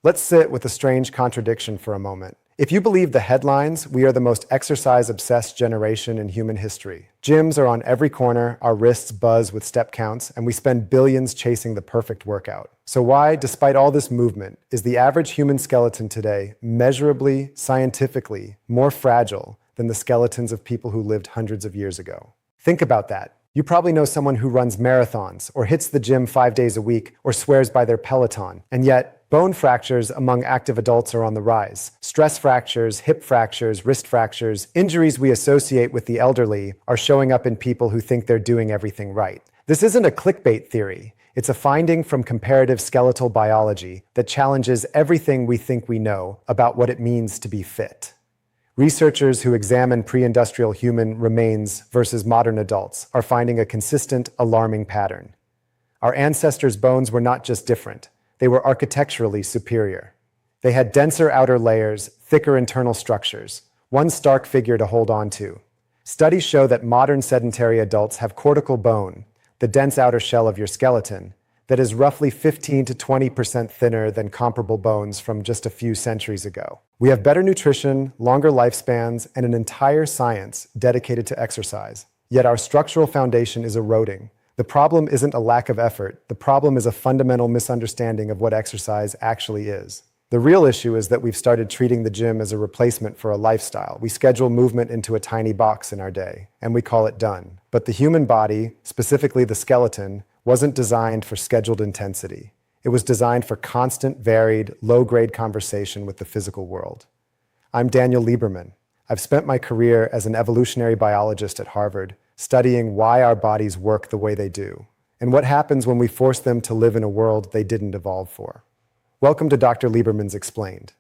Let's sit with a strange contradiction for a moment. If you believe the headlines, we are the most exercise-obsessed generation in human history. Gyms are on every corner, our wrists buzz with step counts, and we spend billions chasing the perfect workout. So why, despite all this movement, is the average human skeleton today measurably, scientifically, more fragile than the skeletons of people who lived hundreds of years ago? Think about that. You probably know someone who runs marathons, or hits the gym 5 days a week, or swears by their Peloton, and yet, bone fractures among active adults are on the rise. Stress fractures, hip fractures, wrist fractures, injuries we associate with the elderly are showing up in people who think they're doing everything right. This isn't a clickbait theory. It's a finding from comparative skeletal biology that challenges everything we think we know about what it means to be fit. Researchers who examine pre-industrial human remains versus modern adults are finding a consistent, alarming pattern. Our ancestors' bones were not just different. They were architecturally superior. They had denser outer layers, thicker internal structures, one stark figure to hold on to. Studies show that modern sedentary adults have cortical bone, the dense outer shell of your skeleton, that is roughly 15 to 20% thinner than comparable bones from just a few centuries ago. We have better nutrition, longer lifespans, and an entire science dedicated to exercise. Yet our structural foundation is eroding. The problem isn't a lack of effort. The problem is a fundamental misunderstanding of what exercise actually is. The real issue is that we've started treating the gym as a replacement for a lifestyle. We schedule movement into a tiny box in our day, and we call it done. But the human body, specifically the skeleton, wasn't designed for scheduled intensity. It was designed for constant, varied, low-grade conversation with the physical world. I'm Daniel Lieberman. I've spent my career as an evolutionary biologist at Harvard, studying why our bodies work the way they do, and what happens when we force them to live in a world they didn't evolve for. Welcome to Dr. Lieberman's Explained.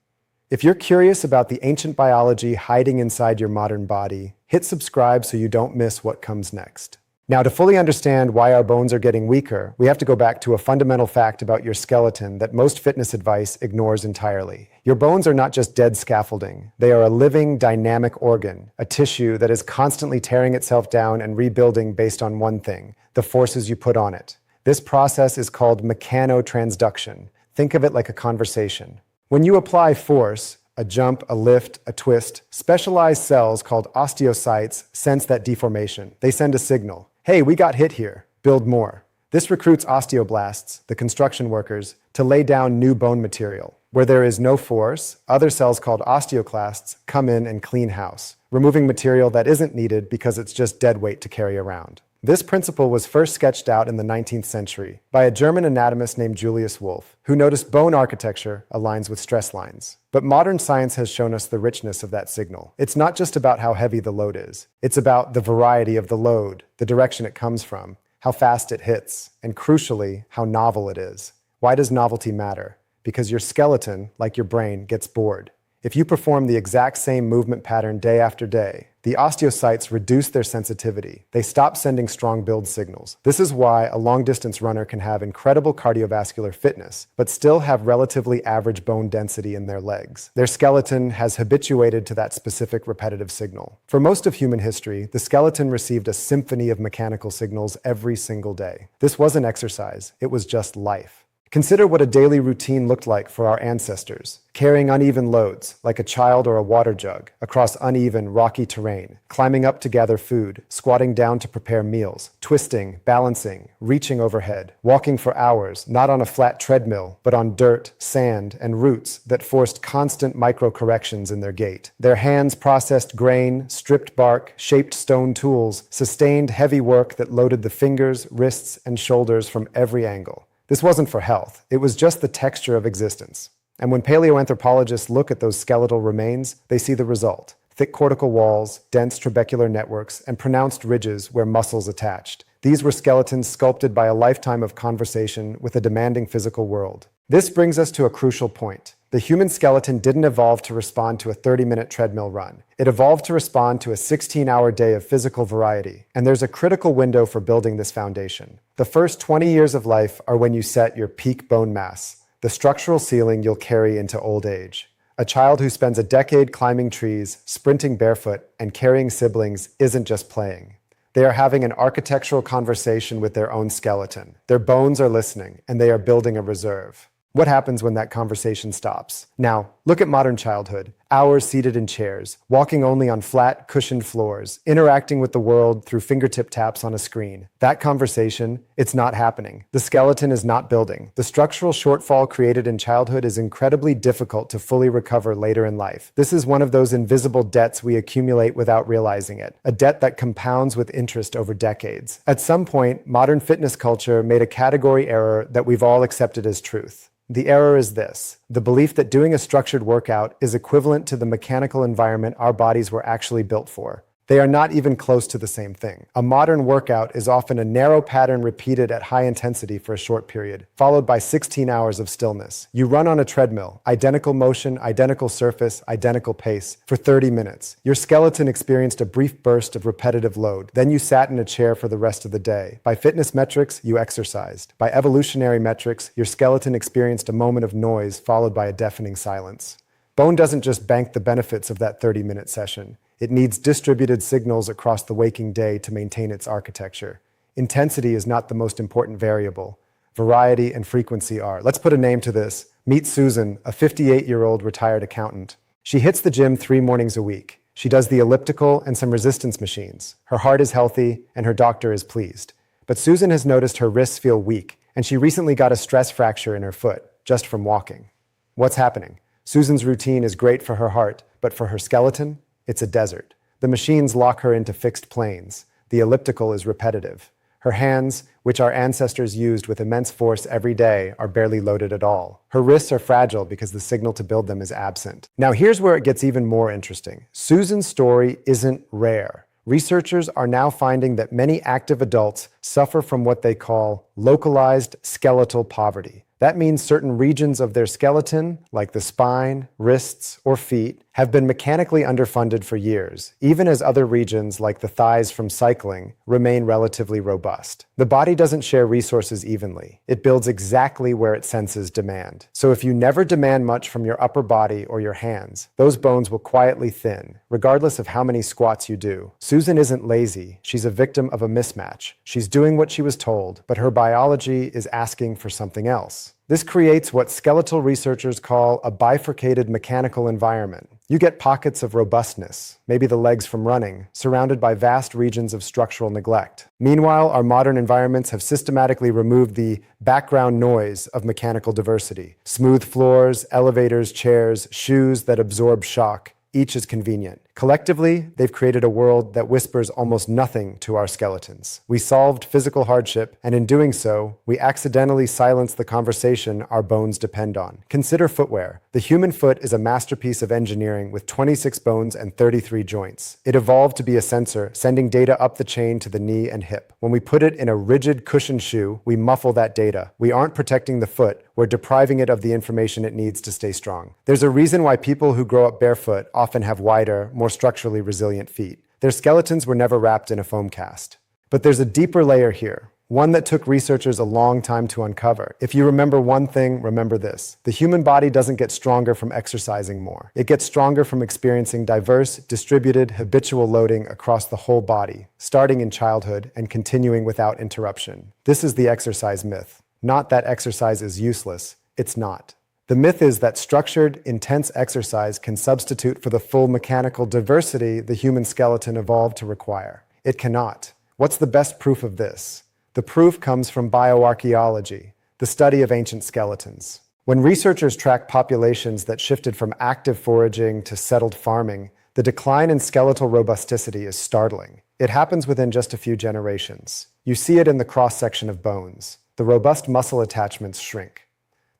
If you're curious about the ancient biology hiding inside your modern body, hit subscribe so you don't miss what comes next. Now, to fully understand why our bones are getting weaker, we have to go back to a fundamental fact about your skeleton that most fitness advice ignores entirely. Your bones are not just dead scaffolding. They are a living, dynamic organ, a tissue that is constantly tearing itself down and rebuilding based on one thing: the forces you put on it. This process is called mechanotransduction. Think of it like a conversation. When you apply force, a jump, a lift, a twist, specialized cells called osteocytes sense that deformation. They send a signal. Hey, we got hit here. Build more. This recruits osteoblasts, the construction workers, to lay down new bone material. Where there is no force, other cells called osteoclasts come in and clean house, removing material that isn't needed because it's just dead weight to carry around. This principle was first sketched out in the 19th century by a German anatomist named Julius Wolff, who noticed bone architecture aligns with stress lines. But modern science has shown us the richness of that signal. It's not just about how heavy the load is. It's about the variety of the load, the direction it comes from, how fast it hits, and crucially, how novel it is. Why does novelty matter? Because your skeleton, like your brain, gets bored. If you perform the exact same movement pattern day after day, the osteocytes reduce their sensitivity. They stop sending strong build signals. This is why a long-distance runner can have incredible cardiovascular fitness, but still have relatively average bone density in their legs. Their skeleton has habituated to that specific repetitive signal. For most of human history, the skeleton received a symphony of mechanical signals every single day. This wasn't exercise, it was just life. Consider what a daily routine looked like for our ancestors. Carrying uneven loads, like a child or a water jug, across uneven, rocky terrain, climbing up to gather food, squatting down to prepare meals, twisting, balancing, reaching overhead, walking for hours, not on a flat treadmill, but on dirt, sand, and roots that forced constant micro-corrections in their gait. Their hands processed grain, stripped bark, shaped stone tools, sustained heavy work that loaded the fingers, wrists, and shoulders from every angle. This wasn't for health, it was just the texture of existence. And when paleoanthropologists look at those skeletal remains, they see the result: thick cortical walls, dense trabecular networks, and pronounced ridges where muscles attached. These were skeletons sculpted by a lifetime of conversation with a demanding physical world. This brings us to a crucial point. The human skeleton didn't evolve to respond to a 30-minute treadmill run. It evolved to respond to a 16-hour day of physical variety. And there's a critical window for building this foundation. The first 20 years of life are when you set your peak bone mass, the structural ceiling you'll carry into old age. A child who spends a decade climbing trees, sprinting barefoot, and carrying siblings isn't just playing. They are having an architectural conversation with their own skeleton. Their bones are listening, and they are building a reserve. What happens when that conversation stops? Now, look at modern childhood. Hours seated in chairs, walking only on flat, cushioned floors, interacting with the world through fingertip taps on a screen. That conversation, it's not happening. The skeleton is not building. The structural shortfall created in childhood is incredibly difficult to fully recover later in life. This is one of those invisible debts we accumulate without realizing it, a debt that compounds with interest over decades. At some point, modern fitness culture made a category error that we've all accepted as truth. The error is this: the belief that doing a structured workout is equivalent to the mechanical environment our bodies were actually built for. They are not even close to the same thing. A modern workout is often a narrow pattern repeated at high intensity for a short period, followed by 16 hours of stillness. You run on a treadmill, identical motion, identical surface, identical pace, for 30 minutes. Your skeleton experienced a brief burst of repetitive load. Then you sat in a chair for the rest of the day. By fitness metrics, you exercised. By evolutionary metrics, your skeleton experienced a moment of noise followed by a deafening silence. Bone doesn't just bank the benefits of that 30-minute session. It needs distributed signals across the waking day to maintain its architecture. Intensity is not the most important variable. Variety and frequency are. Let's put a name to this. Meet Susan, a 58-year-old retired accountant. She hits the gym 3 mornings a week. She does the elliptical and some resistance machines. Her heart is healthy and her doctor is pleased. But Susan has noticed her wrists feel weak, and she recently got a stress fracture in her foot just from walking. What's happening? Susan's routine is great for her heart, but for her skeleton, it's a desert. The machines lock her into fixed planes. The elliptical is repetitive. Her hands, which our ancestors used with immense force every day, are barely loaded at all. Her wrists are fragile because the signal to build them is absent. Now here's where it gets even more interesting. Susan's story isn't rare. Researchers are now finding that many active adults suffer from what they call localized skeletal poverty. That means certain regions of their skeleton, like the spine, wrists, or feet, have been mechanically underfunded for years, even as other regions, like the thighs from cycling, remain relatively robust. The body doesn't share resources evenly. It builds exactly where it senses demand. So if you never demand much from your upper body or your hands, those bones will quietly thin, regardless of how many squats you do. Susan isn't lazy. She's a victim of a mismatch. She's doing what she was told, but her biology is asking for something else. This creates what skeletal researchers call a bifurcated mechanical environment. You get pockets of robustness, maybe the legs from running, surrounded by vast regions of structural neglect. Meanwhile, our modern environments have systematically removed the background noise of mechanical diversity. Smooth floors, elevators, chairs, shoes that absorb shock. Each is convenient. Collectively, they've created a world that whispers almost nothing to our skeletons. We solved physical hardship, and in doing so, we accidentally silenced the conversation our bones depend on. Consider footwear. The human foot is a masterpiece of engineering with 26 bones and 33 joints. It evolved to be a sensor, sending data up the chain to the knee and hip. When we put it in a rigid cushioned shoe, we muffle that data. We aren't protecting the foot, we're depriving it of the information it needs to stay strong. There's a reason why people who grow up barefoot often have wider, more structurally resilient feet. Their skeletons were never wrapped in a foam cast. But there's a deeper layer here, one that took researchers a long time to uncover. If you remember one thing, remember this. The human body doesn't get stronger from exercising more. It gets stronger from experiencing diverse, distributed, habitual loading across the whole body, starting in childhood and continuing without interruption. This is the exercise myth. Not that exercise is useless. It's not. The myth is that structured, intense exercise can substitute for the full mechanical diversity the human skeleton evolved to require. It cannot. What's the best proof of this? The proof comes from bioarchaeology, the study of ancient skeletons. When researchers track populations that shifted from active foraging to settled farming, the decline in skeletal robusticity is startling. It happens within just a few generations. You see it in the cross-section of bones. The robust muscle attachments shrink.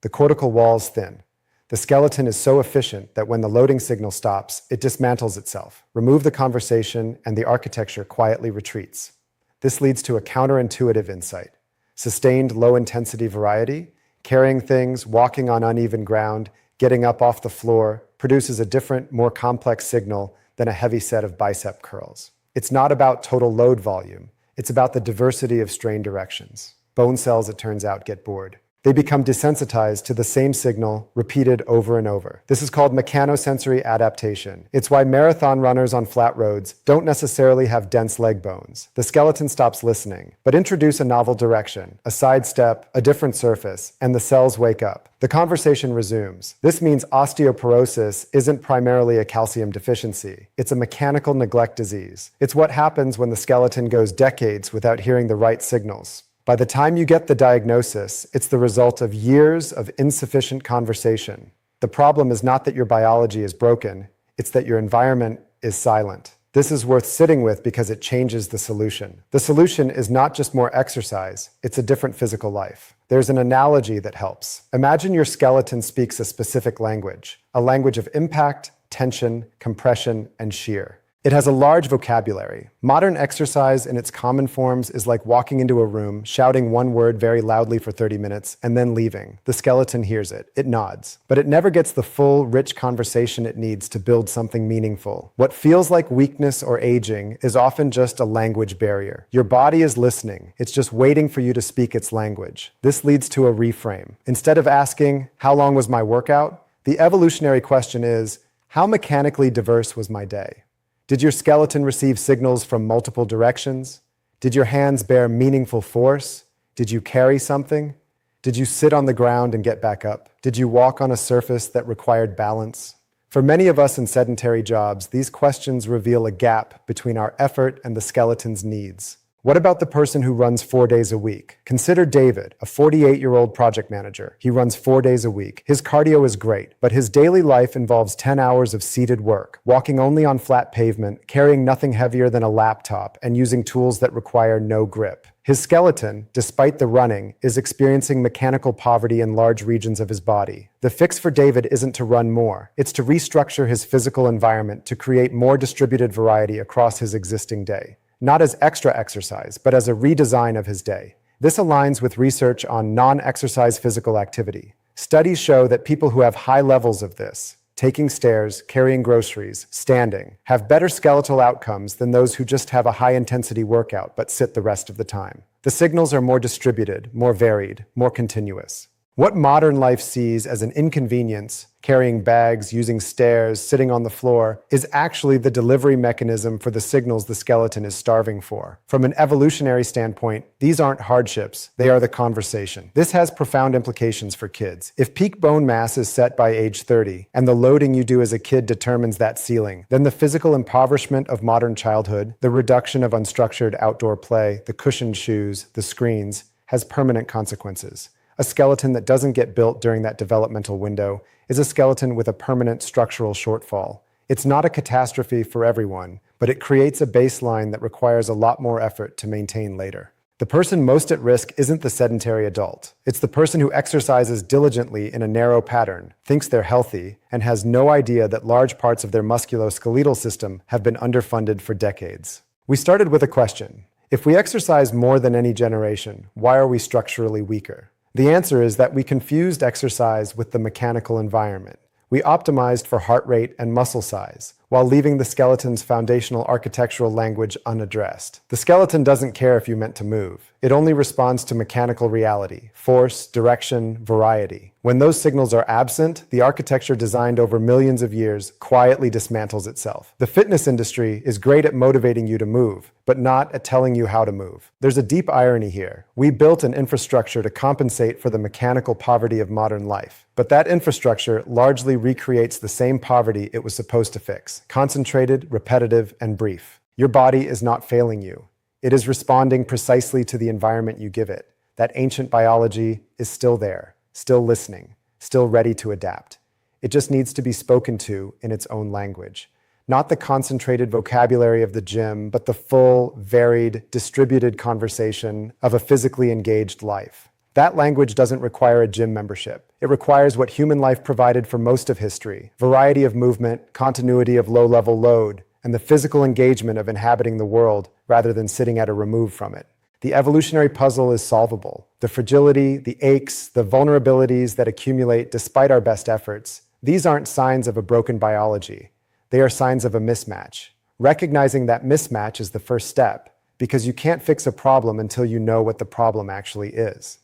The cortical walls thin. The skeleton is so efficient that when the loading signal stops, it dismantles itself. Remove the conversation, and the architecture quietly retreats. This leads to a counterintuitive insight. Sustained low-intensity variety, carrying things, walking on uneven ground, getting up off the floor, produces a different, more complex signal than a heavy set of bicep curls. It's not about total load volume. It's about the diversity of strain directions. Bone cells, it turns out, get bored. They become desensitized to the same signal repeated over and over. This is called mechanosensory adaptation. It's why marathon runners on flat roads don't necessarily have dense leg bones. The skeleton stops listening, but introduce a novel direction, a side step, a different surface, and the cells wake up. The conversation resumes. This means osteoporosis isn't primarily a calcium deficiency. It's a mechanical neglect disease. It's what happens when the skeleton goes decades without hearing the right signals. By the time you get the diagnosis, it's the result of years of insufficient conversation. The problem is not that your biology is broken, it's that your environment is silent. This is worth sitting with because it changes the solution. The solution is not just more exercise, it's a different physical life. There's an analogy that helps. Imagine your skeleton speaks a specific language, a language of impact, tension, compression, and shear. It has a large vocabulary. Modern exercise in its common forms is like walking into a room, shouting one word very loudly for 30 minutes, and then leaving. The skeleton hears it. It nods. But it never gets the full, rich conversation it needs to build something meaningful. What feels like weakness or aging is often just a language barrier. Your body is listening. It's just waiting for you to speak its language. This leads to a reframe. Instead of asking, "How long was my workout?" the evolutionary question is, "How mechanically diverse was my day?" Did your skeleton receive signals from multiple directions? Did your hands bear meaningful force? Did you carry something? Did you sit on the ground and get back up? Did you walk on a surface that required balance? For many of us in sedentary jobs, these questions reveal a gap between our effort and the skeleton's needs. What about the person who runs 4 days a week? Consider David, a 48-year-old project manager. He runs 4 days a week. His cardio is great, but his daily life involves 10 hours of seated work, walking only on flat pavement, carrying nothing heavier than a laptop, and using tools that require no grip. His skeleton, despite the running, is experiencing mechanical poverty in large regions of his body. The fix for David isn't to run more. It's to restructure his physical environment to create more distributed variety across his existing day. Not as extra exercise, but as a redesign of his day. This aligns with research on non-exercise physical activity. Studies show that people who have high levels of this, taking stairs, carrying groceries, standing, have better skeletal outcomes than those who just have a high-intensity workout but sit the rest of the time. The signals are more distributed, more varied, more continuous. What modern life sees as an inconvenience, carrying bags, using stairs, sitting on the floor, is actually the delivery mechanism for the signals the skeleton is starving for. From an evolutionary standpoint, these aren't hardships, they are the conversation. This has profound implications for kids. If peak bone mass is set by age 30, and the loading you do as a kid determines that ceiling, then the physical impoverishment of modern childhood, the reduction of unstructured outdoor play, the cushioned shoes, the screens, has permanent consequences. A skeleton that doesn't get built during that developmental window is a skeleton with a permanent structural shortfall. It's not a catastrophe for everyone, but it creates a baseline that requires a lot more effort to maintain later. The person most at risk isn't the sedentary adult. It's the person who exercises diligently in a narrow pattern, thinks they're healthy, and has no idea that large parts of their musculoskeletal system have been underfunded for decades. We started with a question. If we exercise more than any generation, why are we structurally weaker? The answer is that we confused exercise with the mechanical environment. We optimized for heart rate and muscle size, while leaving the skeleton's foundational architectural language unaddressed. The skeleton doesn't care if you meant to move. It only responds to mechanical reality, force, direction, variety. When those signals are absent, the architecture designed over millions of years quietly dismantles itself. The fitness industry is great at motivating you to move, but not at telling you how to move. There's a deep irony here. We built an infrastructure to compensate for the mechanical poverty of modern life, but that infrastructure largely recreates the same poverty it was supposed to fix: concentrated, repetitive, and brief. Your body is not failing you. It is responding precisely to the environment you give it. That ancient biology is still there, still listening, still ready to adapt. It just needs to be spoken to in its own language. Not the concentrated vocabulary of the gym, but the full, varied, distributed conversation of a physically engaged life. That language doesn't require a gym membership. It requires what human life provided for most of history: variety of movement, continuity of low-level load, and the physical engagement of inhabiting the world rather than sitting at a remove from it. The evolutionary puzzle is solvable. The fragility, the aches, the vulnerabilities that accumulate despite our best efforts, these aren't signs of a broken biology. They are signs of a mismatch. Recognizing that mismatch is the first step, because you can't fix a problem until you know what the problem actually is.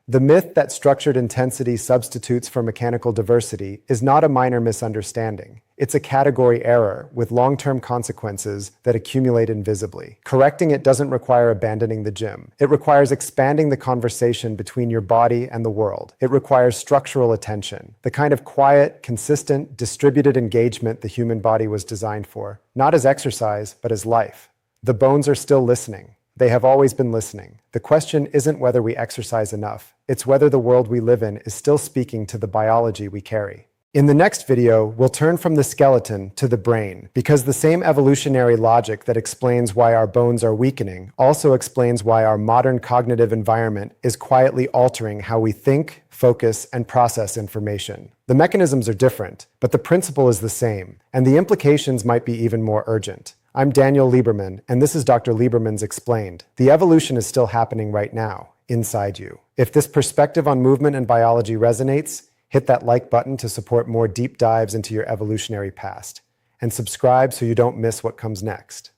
The myth that structured intensity substitutes for mechanical diversity is not a minor misunderstanding. It's a category error with long-term consequences that accumulate invisibly. Correcting it doesn't require abandoning the gym. It requires expanding the conversation between your body and the world. It requires structural attention, the kind of quiet, consistent, distributed engagement the human body was designed for, not as exercise, but as life. The bones are still listening. They have always been listening. The question isn't whether we exercise enough. It's whether the world we live in is still speaking to the biology we carry. In the next video, we'll turn from the skeleton to the brain, because the same evolutionary logic that explains why our bones are weakening also explains why our modern cognitive environment is quietly altering how we think, focus, and process information. The mechanisms are different, but the principle is the same, and the implications might be even more urgent. I'm Daniel Lieberman, and this is Dr. Lieberman's Explained. The evolution is still happening right now, inside you. If this perspective on movement and biology resonates, hit that like button to support more deep dives into your evolutionary past. And subscribe so you don't miss what comes next.